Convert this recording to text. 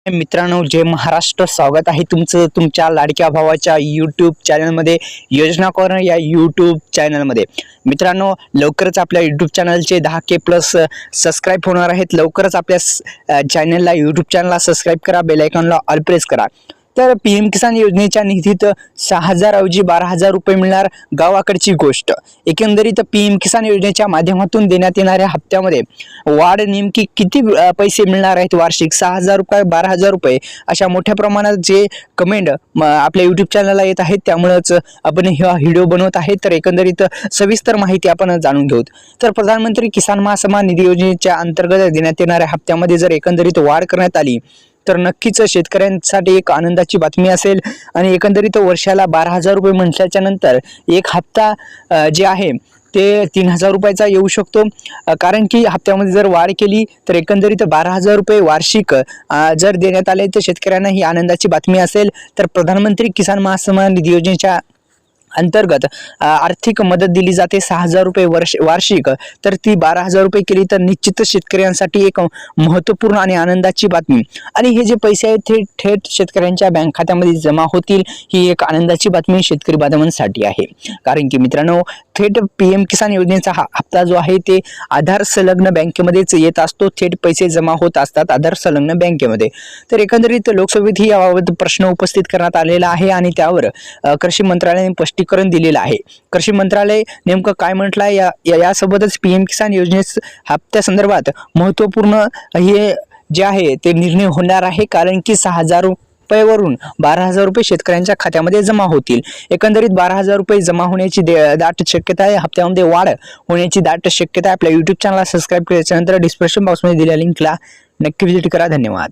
मित्रांनो, जय महाराष्ट्र. स्वागत आहे तुमचं तुमच्या लाडक्या भावाच्या यूट्यूब चॅनलमध्ये, योजना कॉर्नर या यूट्यूब चॅनलमध्ये. मित्रांनो, लवकरच आपल्या यूट्यूब चॅनलचे 10K प्लस सबस्क्राईब होणार आहेत. लवकरच आपल्या चॅनलला यूट्यूब चॅनलला सबस्क्राईब करा, बेल आयकॉनला ऑल प्रेस करा. तर PM किसान योजनेच्या निधीत 6,000 ऐवजी 12,000 रुपये मिळणार, गावाकडची गोष्ट. एकंदरीत PM किसान योजनेच्या माध्यमातून देण्यात येणाऱ्या हप्त्यामध्ये वाढ नेमकी किती पैसे मिळणार आहेत? वार्षिक 6,000 रुपये, 12,000 रुपये अशा मोठ्या प्रमाणात जे कमेंट आपल्या यूट्यूब चॅनलला येत आहेत, त्यामुळेच आपण हा व्हिडिओ बनवत आहे. तर एकंदरीत सविस्तर माहिती आपण जाणून घेऊ. तर प्रधानमंत्री किसान महासन्मान निधी योजनेच्या अंतर्गत देण्यात येणाऱ्या हप्त्यामध्ये जर एकंदरीत वाढ करण्यात आली तर नक्कीच शेतकऱ्यांसाठी एक आनंदाची बातमी असेल. आणि एकंदरीत वर्षाला 12,000 रुपये म्हटल्याच्या नंतर एक हप्ता जे आहे ते 3,000 रुपयाचा येऊ शकतो. कारण की हप्त्यामध्ये जर वाढ केली तर एकंदरीत 12,000 रुपये वार्षिक जर देण्यात आले तर शेतकऱ्यांना ही आनंदाची बातमी असेल. तर प्रधानमंत्री किसान महासन्मान निधी योजनेच्या अंतर्गत आर्थिक मदत दिली जाते 6,000 रुपये वार्षिक. तर ती 12,000 रुपये केली तर निश्चितच शेतकऱ्यांसाठी एक महत्त्वपूर्ण आणि आनंदाची बातमी. आणि हे जे पैसे आहेत ते थेट शेतकऱ्यांच्या बँक खात्यामध्ये जमा होतील, ही एक आनंदाची बातमी शेतकरी बांधवांसाठी आहे. कारण की मित्रांनो, थेट PM किसान योजनेचा हा हप्ता जो आहे ते आधार संलग्न बँकेमध्येच येत असतो. थेट पैसे जमा होत असतात आधार संलग्न बँकेमध्ये. तर एकंदरीत लोकसभेतही याबाबत प्रश्न उपस्थित करण्यात आलेला आहे आणि त्यावर कृषी मंत्रालयाने स्पष्टीकरण दिलेलं आहे. कृषी मंत्रालय नेमकं काय म्हटलंय यासोबतच PM किसान योजने हप्त्या संदर्भात महत्त्वपूर्ण हे जे आहे ते निर्णय होणार आहे. कारण की 6,000 रुपयावरून 12,000 रुपये शेतकऱ्यांच्या खात्यामध्ये जमा होतील. एकंदरीत 12,000 रुपये जमा होण्याची दाट शक्यता आहे. हप्त्यामध्ये वाढ होण्याची दाट शक्यता आहे. आपल्या यूट्यूब चॅनलला सबस्क्राईब केल्यानंतर डिस्क्रिप्शन बॉक्समध्ये दिलेल्या लिंकला नक्की व्हिजिट करा. धन्यवाद.